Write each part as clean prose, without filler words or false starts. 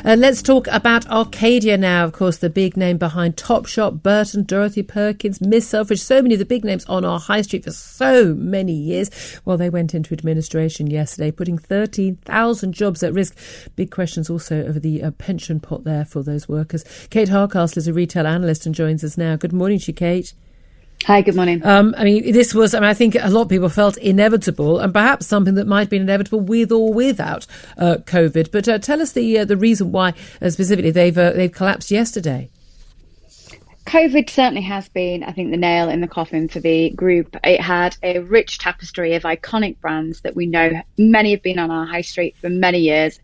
Let's talk about Arcadia now. Of course, the big name behind Topshop, Burton, Dorothy Perkins, Miss Selfridge, so many of the big names on our high street for so many years. Well, they went into administration yesterday, putting 13,000 jobs at risk. Big questions also over the pension pot there for those workers. Kate Hardcastle is a retail analyst and joins us now. Good morning to you, Kate. Hi, good morning. I think a lot of people felt inevitable, and perhaps something that might have been inevitable with or without COVID. But tell us the reason why specifically they've collapsed yesterday. COVID certainly has been, I think, the nail in the coffin for the group. It had a rich tapestry of iconic brands that we know many have been on our high street for many years.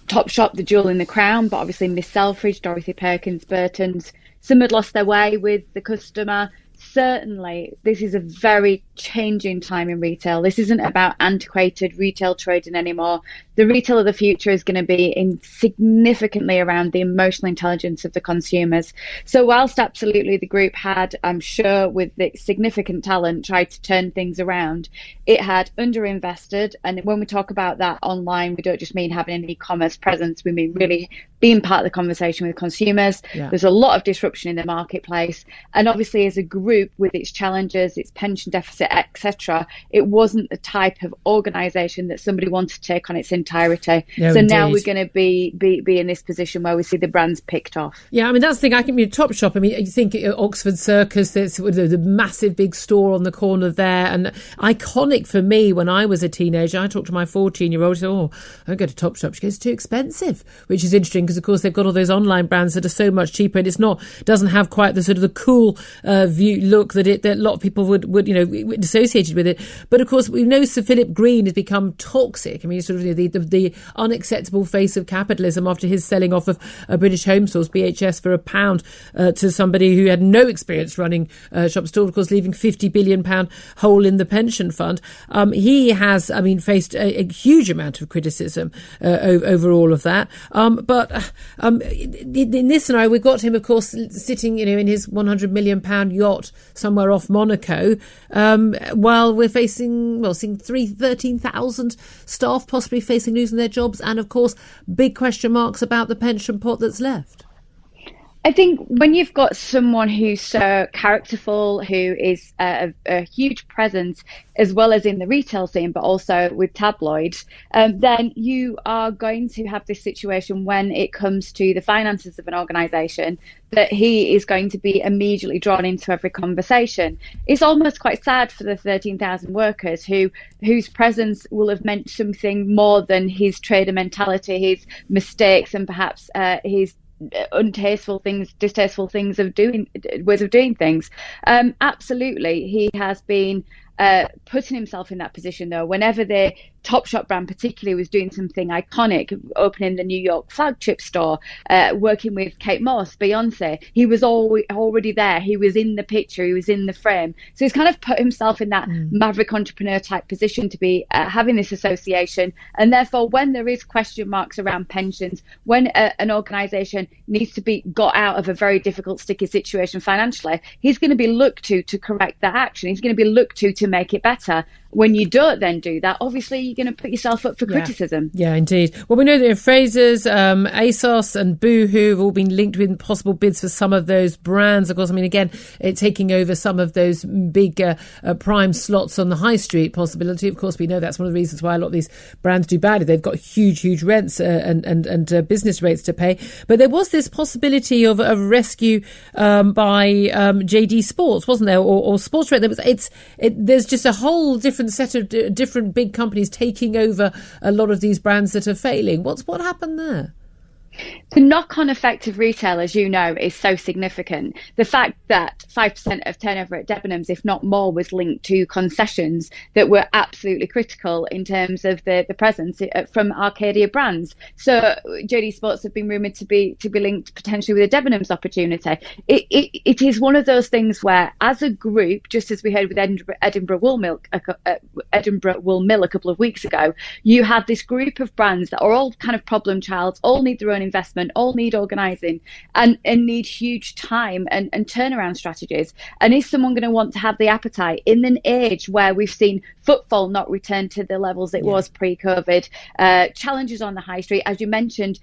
Topshop, the jewel in the crown, but obviously Miss Selfridge, Dorothy Perkins, Burton's. Some had lost their way with the customer. Certainly, this is a very changing time in retail. This isn't about antiquated retail trading anymore. The retail of the future is going to be significantly around the emotional intelligence of the consumers. So whilst absolutely the group had, I'm sure, with the significant talent, tried to turn things around, it had underinvested. And when we talk about that online, we don't just mean having an e-commerce presence. We mean really being part of the conversation with consumers. Yeah. There's a lot of disruption in the marketplace. And obviously, as a group with its challenges, its pension deficit, etc., it wasn't the type of organisation that somebody wanted to take on its entirety. No, so indeed. Now we're going to be in this position where we see the brands picked off. Yeah, I mean, that's the thing. I can be a Topshop. I mean, you think Oxford Circus, there's the massive big store on the corner there, and iconic for me when I was a teenager. I talked to my 14-year-old, said, I don't go to Topshop. She goes, it's too expensive, which is interesting because, of course, they've got all those online brands that are so much cheaper, and doesn't have quite the sort of the cool look that a lot of people would associated with it. But of course, we know Sir Philip Green has become toxic. I mean, sort of the unacceptable face of capitalism after his selling off of a British Home Stores, BHS, for £1 to somebody who had no experience running shop store, of course, leaving £50 billion hole in the pension fund. He has, faced a huge amount of criticism over all of that. But in this scenario, we've got him, of course, sitting, in his £100 million yacht somewhere off Monaco, while we're seeing 13,000 staff possibly facing losing their jobs, and of course big question marks about the pension pot that's left. I think when you've got someone who's so characterful, who is a huge presence, as well as in the retail scene, but also with tabloids, then you are going to have this situation when it comes to the finances of an organisation that he is going to be immediately drawn into every conversation. It's almost quite sad for the 13,000 workers whose presence will have meant something more than his trader mentality, his mistakes, and perhaps his distasteful ways of doing things. Absolutely, he has been putting himself in that position, though. Whenever the Topshop brand particularly was doing something iconic, opening the New York flagship store, working with Kate Moss, Beyonce, he was already there. He was in the picture. He was in the frame. So he's kind of put himself in that maverick entrepreneur type position to be having this association. And therefore, when there is question marks around pensions, when an organisation needs to be got out of a very difficult, sticky situation financially, he's going to be looked to correct that action. He's going to be looked to make it better. When you don't then do that, obviously you're going to put yourself up for criticism. Yeah, indeed. Well, we know that Frasers, ASOS and Boohoo have all been linked with possible bids for some of those brands. Of course, I mean, again, it's taking over some of those big prime slots on the high street possibility. Of course, we know that's one of the reasons why a lot of these brands do badly. They've got huge rents and business rates to pay. But there was this possibility of a rescue by JD Sports, wasn't there? Or Sports Rate. There's just a whole different set of different big companies taking over a lot of these brands that are failing. What happened there? The knock-on effect of retail, as you know, is so significant. The fact that 5% of turnover at Debenhams, if not more, was linked to concessions that were absolutely critical in terms of the presence from Arcadia brands. So JD Sports have been rumoured to be linked potentially with a Debenhams opportunity. It is one of those things where, as a group, just as we heard with Edinburgh Wool Mill a couple of weeks ago, you have this group of brands that are all kind of problem childs, all need their own investment, all need organising and need huge time and turnaround strategies. And is someone going to want to have the appetite in an age where we've seen footfall not return to the levels it was pre-COVID, challenges on the high street, as you mentioned,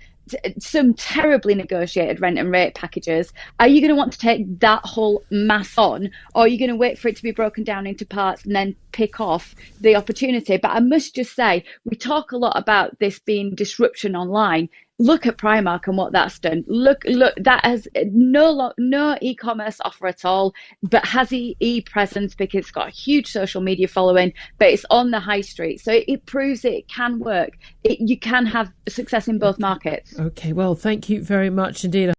some terribly negotiated rent and rate packages. Are you going to want to take that whole mass on, or are you going to wait for it to be broken down into parts and then pick off the opportunity? But I must just say, we talk a lot about this being disruption online. Look at Primark and what that's done. Look, that has no e-commerce offer at all, but has e-presence because it's got a huge social media following, but it's on the high street. So it proves it can work. You can have success in both markets. Okay, well, thank you very much indeed.